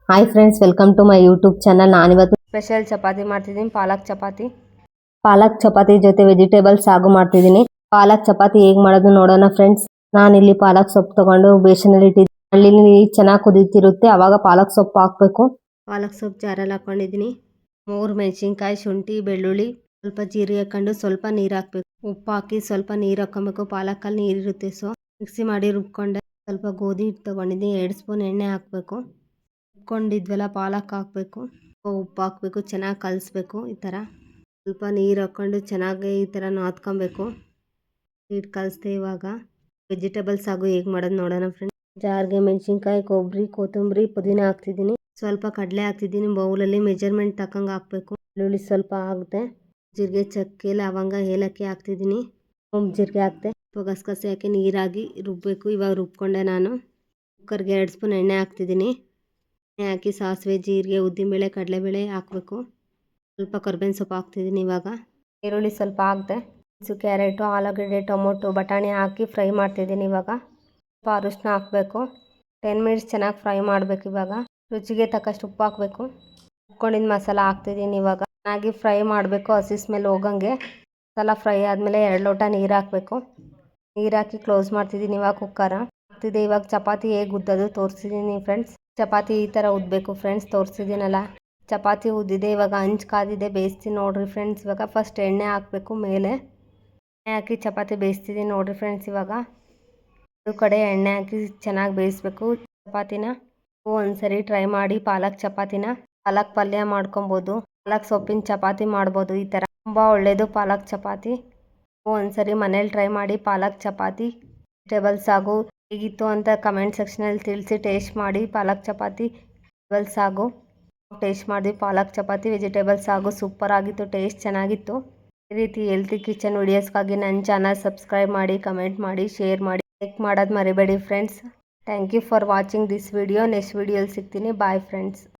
Hi friends, welcome to my YouTube channel. ನಾನಿವತ್ತು special chapati ಮಾಡ್ತಿದ್ದೀನಿ. ಪಾಲಕ್ ಚಪಾತಿ ಜೊತೆ ವೆಜಿಟೇಬಲ್ ಸಾಗು ಮಾಡ್ತಿದ್ದೀನಿ. ಪಾಲಕ್ ಚಪಾತಿ ಹೇಗೆ ಮಾಡೋದು ನೋಡೋಣ ಫ್ರೆಂಡ್ಸ್. ನಾನಿಲ್ಲಿ ಪಾಲಕ್ ಸೊಪ್ಪು ತಗೊಂಡು ಬೇಸನಲ್ಲಿ ಇಟ್ಟಿದ್ದೀನಿ. ಅಲ್ಲಿ ಚೆನ್ನಾಗಿ ಕುದೀತಿರುತ್ತೆ, ಅವಾಗ ಪಾಲಕ್ ಸೊಪ್ಪು ಹಾಕಬೇಕು. ಪಾಲಕ್ ಸೊಪ್ಪು ಜಾರಲ್ಲಿ ಹಾಕೊಂಡಿದ್ದೀನಿ. 3 ಮೆಣಸಿನ್ಕಾಯಿ, ಶುಂಠಿ, ಬೆಳ್ಳುಳ್ಳಿ, ಸ್ವಲ್ಪ ಜೀರಿಗೆ ಹಾಕೊಂಡು ಸ್ವಲ್ಪ ನೀರು ಹಾಕಬೇಕು. ಉಪ್ಪು ಹಾಕಿ ಸ್ವಲ್ಪ ನೀರು ಹಾಕೊಬೇಕು. ಪಾಲಕಲ್ಲಿ ನೀರಿರುತ್ತೆ, ಸೊ ಮಿಕ್ಸಿ ಮಾಡಿ ರುಬ್ಕೊಂಡೆ. ಸ್ವಲ್ಪ ಗೋಧಿ ಹಿಟ್ಟು ತೊಗೊಂಡಿದ್ದೀನಿ. 2 ಸ್ಪೂನ್ ಎಣ್ಣೆ ಹಾಕಬೇಕು. ರುಬ್ಕೊಂಡಿದ್ವಲ್ಲ ಪಾಲಕ್ ಹಾಕಬೇಕು. ಉಪ್ಪು ಹಾಕಬೇಕು. ಚೆನ್ನಾಗಿ ಕಲಿಸ್ಬೇಕು. ಈ ಥರ ಸ್ವಲ್ಪ ನೀರು ಹಾಕ್ಕೊಂಡು ಚೆನ್ನಾಗಿ ಈ ಥರ ನಾದ್ಕೊಬೇಕು. ಹಿಟ್ಟು ಕಲಿಸ್ದೆ. ಇವಾಗ ವೆಜಿಟೇಬಲ್ಸ್ ಸಾಗು ಹೇಗೆ ಮಾಡೋದು ನೋಡೋಣ ಫ್ರೆಂಡ್ಸ್. ಜಾರ್ಗೆ ಮೆಣಸಿನ್ಕಾಯಿ, ಕೊಬ್ಬರಿ, ಕೊತ್ತಂಬರಿ, ಪುದೀನ ಹಾಕ್ತಿದ್ದೀನಿ. ಸ್ವಲ್ಪ ಕಡಲೆ ಹಾಕ್ತಿದ್ದೀನಿ. ಬೌಲಲ್ಲಿ ಮೆಜರ್ಮೆಂಟ್ ತಕ್ಕಂಗೆ ಹಾಕಬೇಕು. ಬೆಳ್ಳುಳ್ಳಿ ಸ್ವಲ್ಪ ಹಾಕಿದೆ. ಜೀರಿಗೆ, ಚಕ್ಕೆ, ಲವಂಗ, ಏಲಕ್ಕಿ ಹಾಕ್ತಿದ್ದೀನಿ. ಜೀರಿಗೆ ಹಾಕಿದೆ. ಗಸಗಸೆ ಹಾಕಿ ನೀರಾಗಿ ರುಬ್ಬಬೇಕು. ಇವಾಗ ರುಬ್ಕೊಂಡೆ ನಾನು. ಕುಕ್ಕರ್ಗೆ 2 ಸ್ಪೂನ್ ಎಣ್ಣೆ ಹಾಕ್ತಿದ್ದೀನಿ. ಎಣ್ಣೆ ಹಾಕಿ ಸಾಸಿವೆ, ಜೀರಿಗೆ, ಉದ್ದಿನಬೇಳೆ, ಕಡಲೆಬೇಳೆ ಹಾಕಬೇಕು. ಸ್ವಲ್ಪ ಕರ್ಬೇವಿನ ಸೊಪ್ಪು ಹಾಕ್ತಿದ್ದೀನಿ. ಇವಾಗ ಈರುಳ್ಳಿ ಸ್ವಲ್ಪ ಹಾಕಿದೆ. ಕ್ಯಾರೆಟು, ಆಲೂಗಡ್ಡೆ, ಟೊಮೊಟೊ, ಬಟಾಣಿ ಹಾಕಿ ಫ್ರೈ ಮಾಡ್ತಿದ್ದೀನಿ. ಇವಾಗ ಸ್ವಲ್ಪ ಅರಿಶಿನ ಹಾಕಬೇಕು. 10 ಮಿನಿಟ್ಸ್ ಚೆನ್ನಾಗಿ ಫ್ರೈ ಮಾಡಬೇಕು. ಇವಾಗ ರುಚಿಗೆ ತಕ್ಕಷ್ಟು ಉಪ್ಪು ಹಾಕಬೇಕು. ಉಪ್ಕೊಂಡಿದ್ದ ಮಸಾಲ ಹಾಕ್ತಿದ್ದೀನಿ. ಇವಾಗ ಚೆನ್ನಾಗಿ ಫ್ರೈ ಮಾಡಬೇಕು, ಹಸಿ ಸ್ಮೆಲ್ ಹೋಗಂಗೆ. ಮಸಾಲ ಫ್ರೈ ಆದಮೇಲೆ 2 ಲೋಟ ನೀರು ಹಾಕಬೇಕು. ನೀರು ಹಾಕಿ ಕ್ಲೋಸ್ ಮಾಡ್ತಿದ್ದೀನಿ. ಇವಾಗ ಕುಕ್ಕರ ಹಾಕ್ತಿದ್ದೆ. ಇವಾಗ ಚಪಾತಿ ಹೇಗೆ ಉದ್ದೋದು ತೋರಿಸ್ತಿದ್ದೀನಿ ಫ್ರೆಂಡ್ಸ್. ಚಪಾತಿ ಈ ಥರ ಉದ್ದಬೇಕು ಫ್ರೆಂಡ್ಸ್, ತೋರಿಸ್ತಿದ್ದೀನಲ್ಲ. ಚಪಾತಿ ಉದ್ದಿದೆ. ಇವಾಗ ಹಂಚು ಕಾದಿದೆ, ಬೇಯಿಸ್ತೀನಿ ನೋಡಿರಿ ಫ್ರೆಂಡ್ಸ್. ಇವಾಗ ಫಸ್ಟ್ ಎಣ್ಣೆ ಹಾಕಬೇಕು. ಮೇಲೆ ಎಣ್ಣೆ ಹಾಕಿ ಚಪಾತಿ ಬೇಯಿಸ್ತಿದ್ದೀನಿ ನೋಡಿರಿ ಫ್ರೆಂಡ್ಸ್. ಇವಾಗ 2 ಕಡೆ ಎಣ್ಣೆ ಹಾಕಿ ಚೆನ್ನಾಗಿ ಬೇಯಿಸ್ಬೇಕು ಚಪಾತಿನ. ಒಂದ್ಸರಿ ಟ್ರೈ ಮಾಡಿ ಪಾಲಕ್ ಚಪಾತಿನ. ಪಾಲಕ್ ಪಲ್ಯ ಮಾಡ್ಕೊಬೋದು, ಪಾಲಕ್ ಸೊಪ್ಪಿನ ಚಪಾತಿ ಮಾಡ್ಬೋದು. ಈ ಥರ ತುಂಬ ಒಳ್ಳೆಯದು ಪಾಲಕ್ ಚಪಾತಿ. ಒಂದ್ಸರಿ ಮನೇಲಿ ಟ್ರೈ ಮಾಡಿ ಪಾಲಕ್ ಚಪಾತಿ. ವೆಜಿಟೇಬಲ್ಸ್ ಸಾಗು ಹೇಗಿತ್ತು ಅಂತ ಕಮೆಂಟ್ ಸೆಕ್ಷನಲ್ಲಿ ತಿಳಿಸಿ. ಟೇಸ್ಟ್ ಮಾಡಿ ಪಾಲಕ್ ಚಪಾತಿ, ವೆಜಿಟೇಬಲ್ಸ್ ಸಾಗು. ಟೇಸ್ಟ್ ಮಾಡಿದ್ವಿ ಪಾಲಕ್ ಚಪಾತಿ, ವೆಜಿಟೇಬಲ್ಸ್ ಸಾಗು ಸೂಪರ್ ಆಗಿತ್ತು. ಟೇಸ್ಟ್ ಚೆನ್ನಾಗಿತ್ತು. ಈ ರೀತಿ ಹೆಲ್ತಿ ಕಿಚನ್ ವಿಡಿಯೋಸ್ಗಾಗಿ ನನ್ನ ಚಾನಲ್ ಸಬ್ಸ್ಕ್ರೈಬ್ ಮಾಡಿ, ಕಮೆಂಟ್ ಮಾಡಿ, ಶೇರ್ ಮಾಡಿ, ಲೈಕ್ ಮಾಡೋದು ಮರಿಬೇಡಿ friends. Thank you for watching this video. Next ವಿಡಿಯೋಲಿ ಸಿಗ್ತೀನಿ. Bye friends.